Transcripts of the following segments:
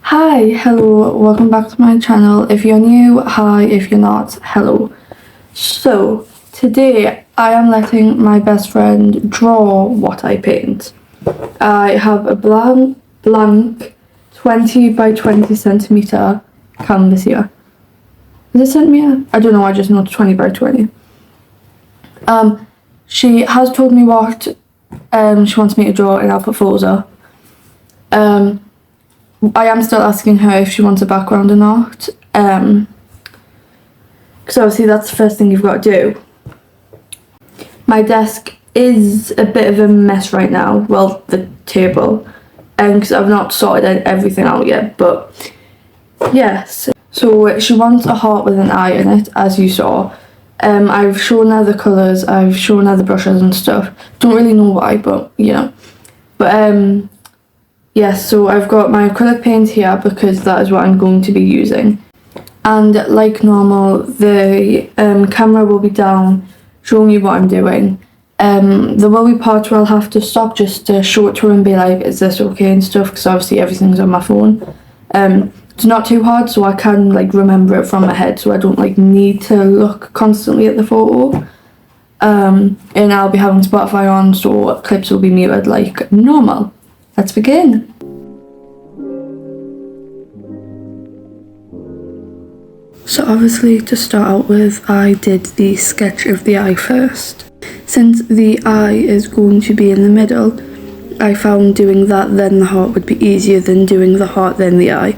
Hi, hello, welcome back to my channel. If you're new, hi, if you're not, hello. So, today I am letting my best friend draw what I paint. I have a blank 20 by 20 centimeter canvas here. Is it centimeter? I don't know, I just know it's 20 by 20. She has told me what she wants me to draw and I'll put photos up. I am still asking her if she wants a background or not, because obviously that's the first thing you've got to do. My desk is a bit of a mess right now, well, the table, because I've not sorted everything out yet, but yes. So she wants a heart with an eye in it, as you saw. I've shown her the colours, I've shown her the brushes and stuff. Don't really know why, but you know. But yes, so I've got my acrylic paint here because that is what I'm going to be using. And like normal, the camera will be down showing you what I'm doing. There will be parts where I'll have to stop just to show it to her and be like, is this okay and stuff, because obviously everything's on my phone. It's not too hard, so I can like remember it from my head, so I don't like need to look constantly at the photo. And I'll be having Spotify on, so clips will be muted like normal. Let's begin. So obviously, to start out with, I did the sketch of the eye first. Since the eye is going to be in the middle, I found doing that then the heart would be easier than doing the heart then the eye.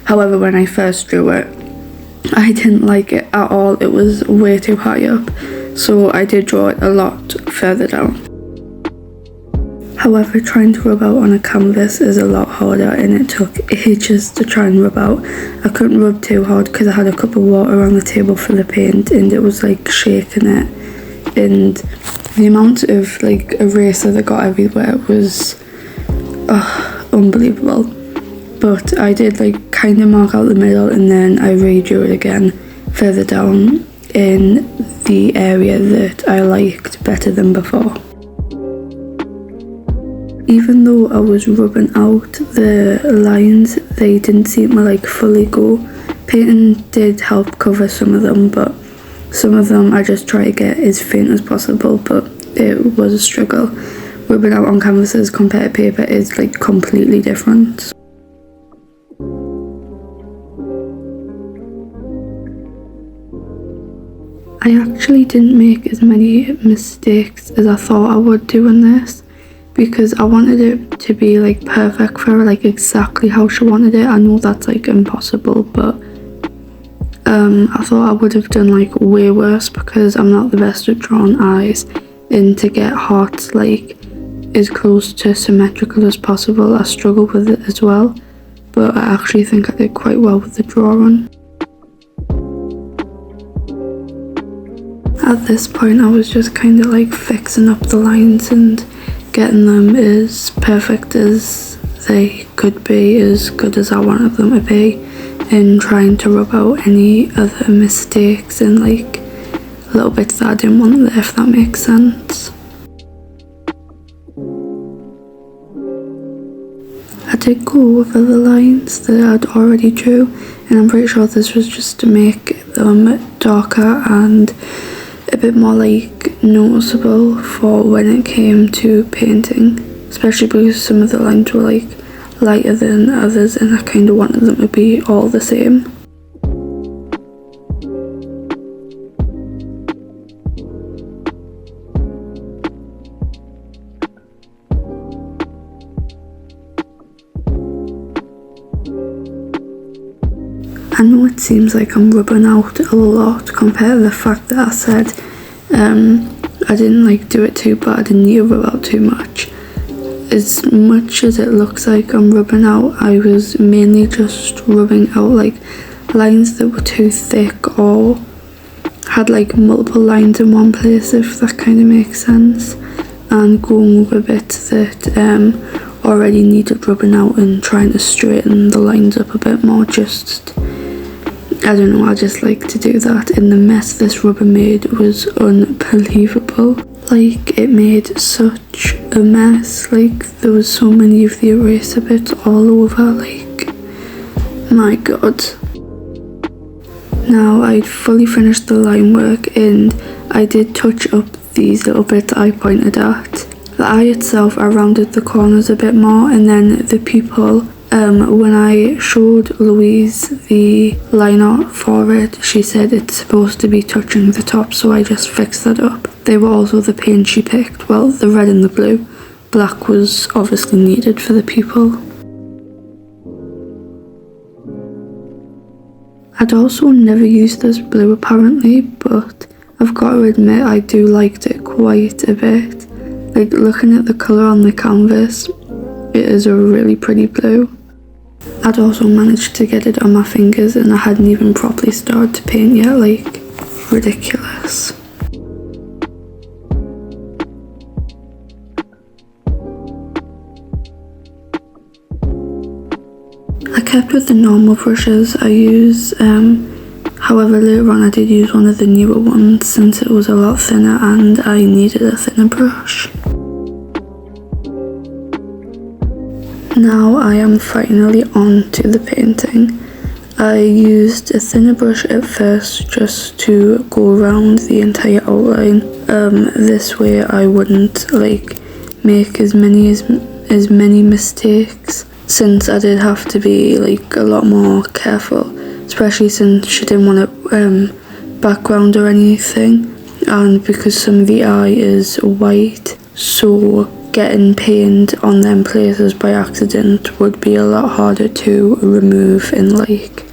However, when I first drew it, I didn't like it at all. It was way too high up, so I did draw it a lot further down. However, trying to rub out on a canvas is a lot harder and it took ages to try and rub out. I couldn't rub too hard because I had a cup of water on the table for the paint and it was like shaking it, and the amount of like eraser that got everywhere was unbelievable. But I did like kind of mark out the middle and then I redrew it again further down in the area that I liked better than before. Even though I was rubbing out the lines, they didn't seem to like fully go. Painting did help cover some of them, but some of them I just try to get as faint as possible, but it was a struggle. Rubbing out on canvases compared to paper is like completely different. I actually didn't make as many mistakes as I thought I would doing this, because I wanted it to be like perfect for her, like exactly how she wanted it. I know that's like impossible, but I thought I would have done like way worse because I'm not the best at drawing eyes, and to get hearts like as close to symmetrical as possible, I struggle with it as well, but I actually think I did quite well with the drawing. At this point I was just kind of like fixing up the lines and getting them as perfect as they could be, as good as I wanted them to be, and trying to rub out any other mistakes and like little bits that I didn't want there, if that makes sense. I did go over the lines that I'd already drew, and I'm pretty sure this was just to make them darker and a bit more like noticeable for when it came to painting, especially because some of the lines were like lighter than others and I kind of wanted them to be all the same. I know it seems like I'm rubbing out a lot compared to the fact that I said I didn't like do it too bad and need to rub out too much. As much as it looks like I'm rubbing out, I was mainly just rubbing out like lines that were too thick or had like multiple lines in one place, if that kind of makes sense, and going over bits that already needed rubbing out and trying to straighten the lines up a bit more. Just, I don't know, I just like to do that, and the mess this rubber made was unbelievable. Like, it made such a mess, like there was so many of the eraser bits all over, like my god. Now I'd fully finished the line work and I did touch up these little bits I pointed at. The eye itself, I rounded the corners a bit more, and then the pupil, when I showed Louise the line art for it, she said it's supposed to be touching the top, so I just fixed that up. They were also the paint she picked, well, the red and the blue. Black was obviously needed for the pupil. I'd also never used this blue apparently, but I've got to admit I do liked it quite a bit. Like, looking at the colour on the canvas, it is a really pretty blue. I'd also managed to get it on my fingers and I hadn't even properly started to paint yet, like, ridiculous. I kept with the normal brushes I use, however later on I did use one of the newer ones since it was a lot thinner and I needed a thinner brush. Now I am finally on to the painting. I used a thinner brush at first just to go around the entire outline. This way I wouldn't like make as many mistakes, since I did have to be like a lot more careful, especially since she didn't want a background or anything, and because some of the eye is white, so getting paint on them places by accident would be a lot harder to remove and like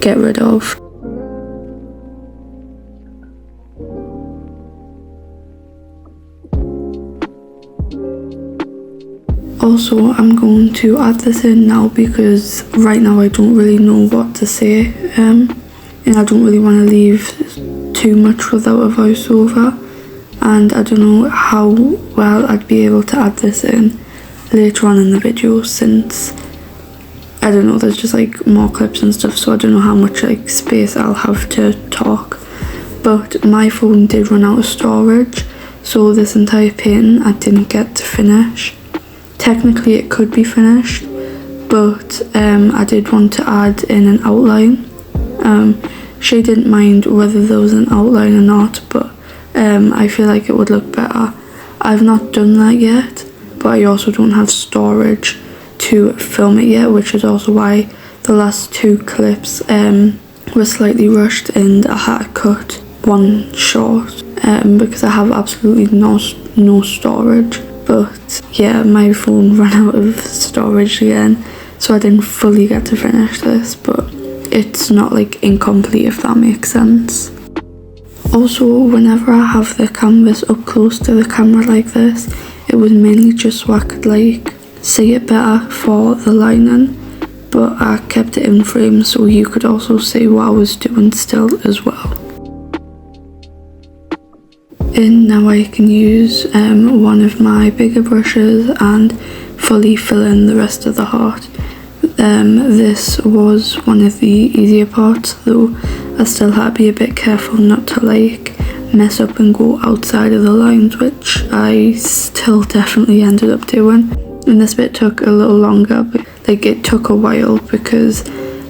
get rid of. Also, I'm going to add this in now because right now I don't really know what to say, and I don't really want to leave too much without a voiceover, and I don't know how well I'd be able to add this in later on in the video, since I don't know, there's just like more clips and stuff, so I don't know how much like space I'll have to talk. But my phone did run out of storage, so this entire painting I didn't get to finish. Technically it could be finished, but I did want to add in an outline. She didn't mind whether there was an outline or not, but I feel like it would look better. I've not done that yet, but I also don't have storage to film it yet, which is also why the last two clips were slightly rushed and I had to cut one short because I have absolutely no storage. But yeah, my phone ran out of storage again, so I didn't fully get to finish this, but it's not like incomplete, if that makes sense. Also, whenever I have the canvas up close to the camera like this, it was mainly just so I could like see it better for the lining, but I kept it in frame so you could also see what I was doing still as well. And now I can use one of my bigger brushes and fully fill in the rest of the heart. This was one of the easier parts, though I still had to be a bit careful not to like mess up and go outside of the lines, which I still definitely ended up doing. And this bit took a little longer, but like it took a while because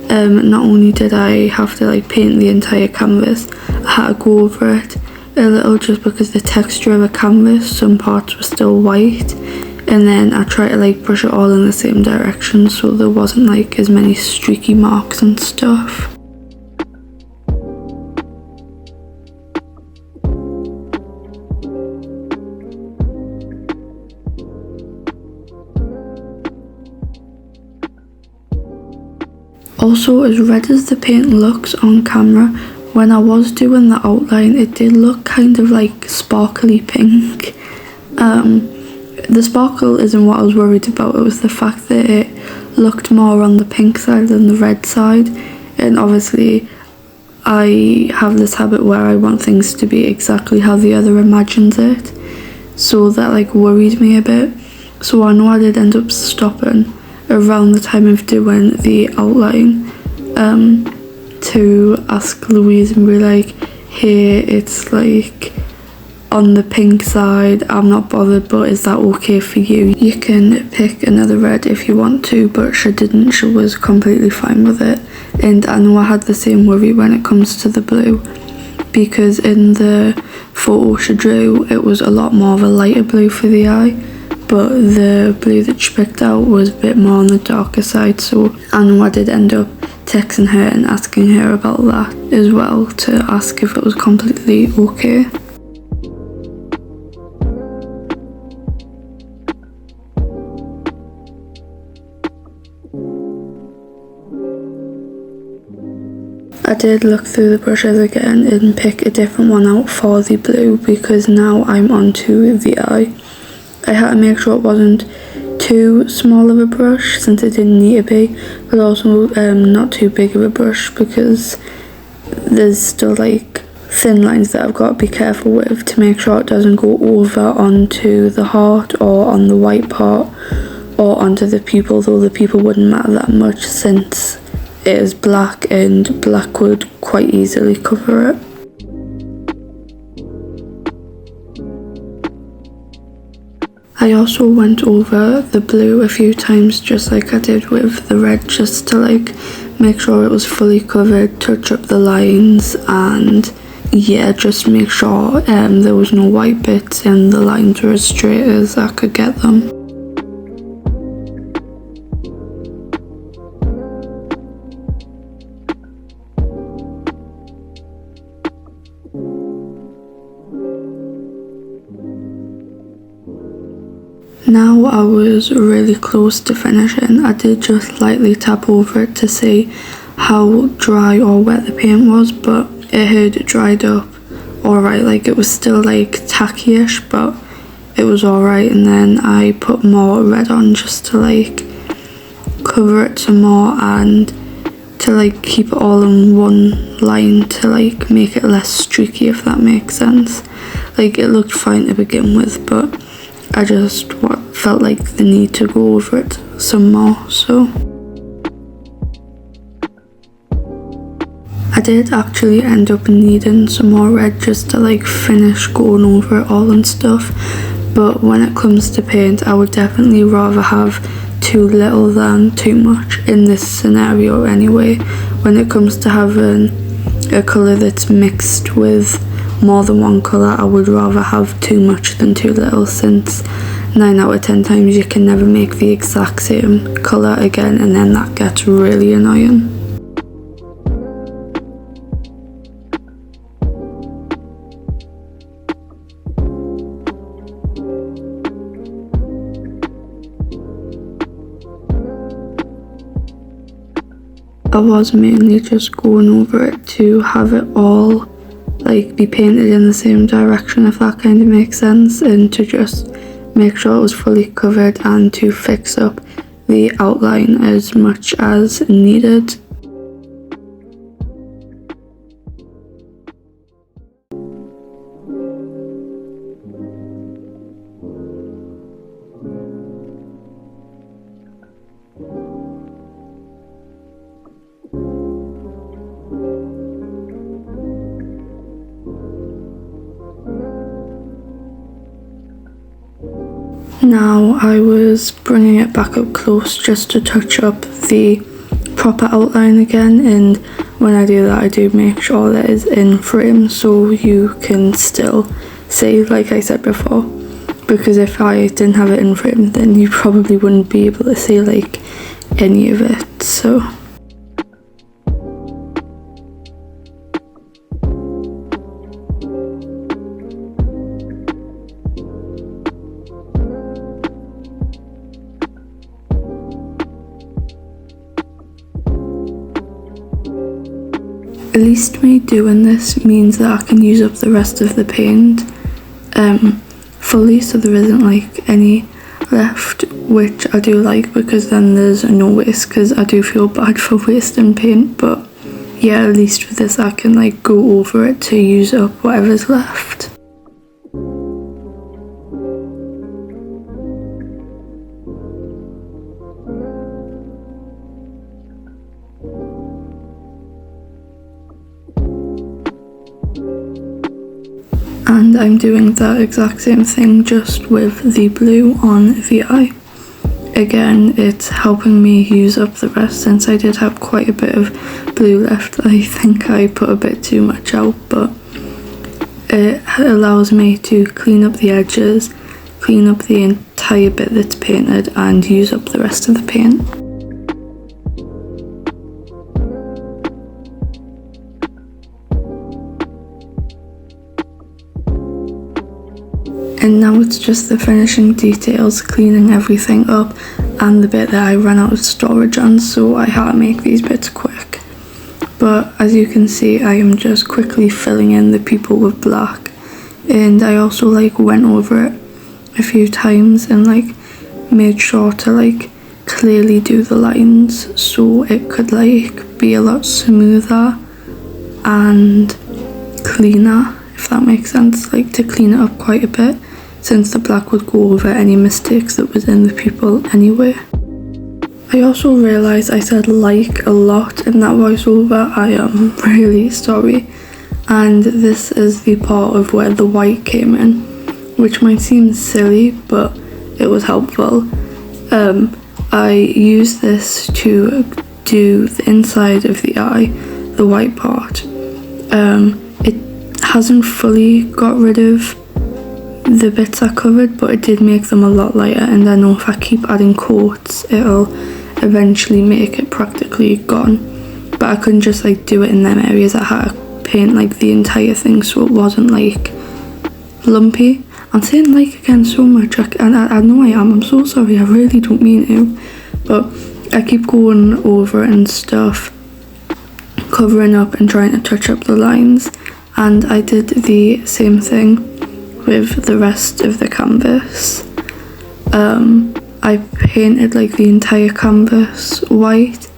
not only did I have to like paint the entire canvas, I had to go over it a little just because the texture of a canvas, some parts were still white, and then I tried to like brush it all in the same direction so there wasn't like as many streaky marks and stuff. Also, as red as the paint looks on camera, when I was doing the outline it did look kind of like sparkly pink. The sparkle isn't what I was worried about, it was the fact that it looked more on the pink side than the red side, and obviously I have this habit where I want things to be exactly how the other imagines it, so that like worried me a bit. So I know I did end up stopping around the time of doing the outline to ask Louise and be like, hey, it's like on the pink side, I'm not bothered, but is that okay for you? You can pick another red if you want to, but she didn't. She was completely fine with it. And I know I had the same worry when it comes to the blue, because in the photo she drew, it was a lot more of a lighter blue for the eye, but the blue that she picked out was a bit more on the darker side. So I know I did end up texting her and asking her about that as well, to ask if it was completely okay. I did look through the brushes again and pick a different one out for the blue, because now I'm onto the eye. I had to make sure it wasn't too small of a brush, since it didn't need to be, but also not too big of a brush, because there's still like thin lines that I've got to be careful with to make sure it doesn't go over onto the heart or on the white part or onto the pupil, though the pupil wouldn't matter that much since it is black and black would quite easily cover it. I also went over the blue a few times, just like I did with the red, just to like make sure it was fully covered, touch up the lines, and yeah, just make sure there was no white bits and the lines were as straight as I could get them. Now I was really close to finishing. I did just lightly tap over it to see how dry or wet the paint was, but it had dried up alright. Like, it was still like tacky-ish, but it was alright. And then I put more red on just to like cover it some more and to like keep it all in one line, to like make it less streaky, if that makes sense. Like, it looked fine to begin with, but I just felt like the need to go over it some more, so I did actually end up needing some more red just to like finish going over it all and stuff. But when it comes to paint, I would definitely rather have too little than too much in this scenario anyway. When it comes to having a colour that's mixed with more than one colour, I would rather have too much than too little, since 9 out of 10 times you can never make the exact same colour again, and then that gets really annoying. I was mainly just going over it to have it all like be painted in the same direction, if that kind of makes sense, and to just make sure it was fully covered and to fix up the outline as much as needed. Now I was bringing it back up close just to touch up the proper outline again, and when I do that I do make sure that it's in frame so you can still see, like I said before, because if I didn't have it in frame then you probably wouldn't be able to see like any of it. So at least me doing this means that I can use up the rest of the paint fully, so there isn't like any left, which I do like, because then there's no waste, because I do feel bad for wasting paint. But yeah, at least with this I can like go over it to use up whatever's left. And I'm doing the exact same thing just with the blue on the eye. Again, it's helping me use up the rest since I did have quite a bit of blue left. I think I put a bit too much out, but it allows me to clean up the edges, clean up the entire bit that's painted, and use up the rest of the paint. And now it's just the finishing details, cleaning everything up, and the bit that I ran out of storage on, so I had to make these bits quick. But as you can see, I am just quickly filling in the people with black, and I also went over it a few times and made sure to clearly do the lines so it could be a lot smoother and cleaner, if that makes sense, to clean it up quite a bit, since the black would go over any mistakes that was in the pupil anyway. I also realised I said a lot in that voiceover. I am really sorry. And this is the part of where the white came in, which might seem silly, but it was helpful. I used this to do the inside of the eye, the white part. It hasn't fully got rid of the bits I covered, but it did make them a lot lighter, and I know if I keep adding coats it'll eventually make it practically gone. But I couldn't just do it in them areas. I had to paint the entire thing so it wasn't lumpy. I'm saying again so much, and I know I am, I'm so sorry, I really don't mean to, but I keep going over it and stuff, covering up and trying to touch up the lines, and I did the same thing with the rest of the canvas. I painted the entire canvas white,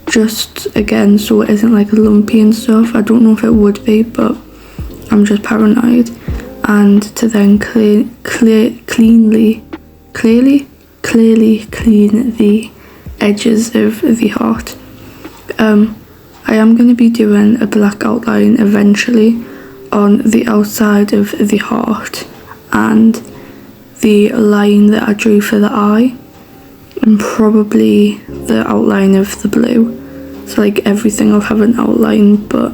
just again so it isn't lumpy and stuff. I don't know if it would be, but I'm just paranoid. And to then clearly clean the edges of the heart. I am going to be doing a black outline eventually on the outside of the heart and the line that I drew for the eye, and probably the outline of the blue. So everything will have an outline, but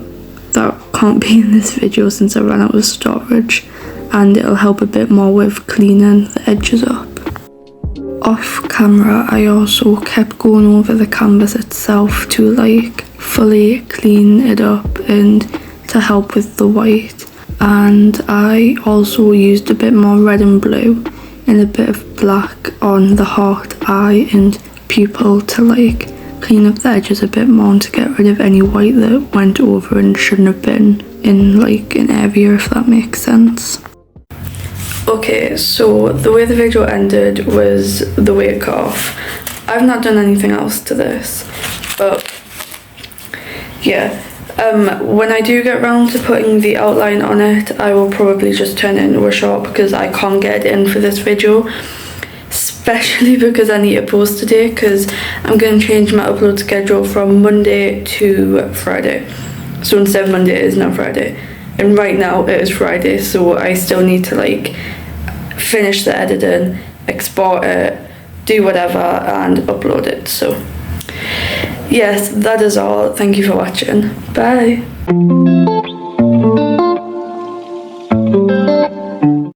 that can't be in this video since I ran out of storage, and it'll help a bit more with cleaning the edges up. Off camera, I also kept going over the canvas itself to fully clean it up and to help with the white. And I also used a bit more red and blue and a bit of black on the heart, eye and pupil to clean up the edges a bit more and to get rid of any white that went over and shouldn't have been in an area, if that makes sense. Okay, so the way the video ended was the way it cut off. I've not done anything else to this, but yeah. When I do get round to putting the outline on it, I will probably just turn it into a short because I can't get it in for this video, especially because I need to post today, because I'm going to change my upload schedule from Monday to Friday. So instead of Monday, it is now Friday, and right now it is Friday, so I still need to finish the editing, export it, do whatever and upload it. So yes, that is all. Thank you for watching. Bye.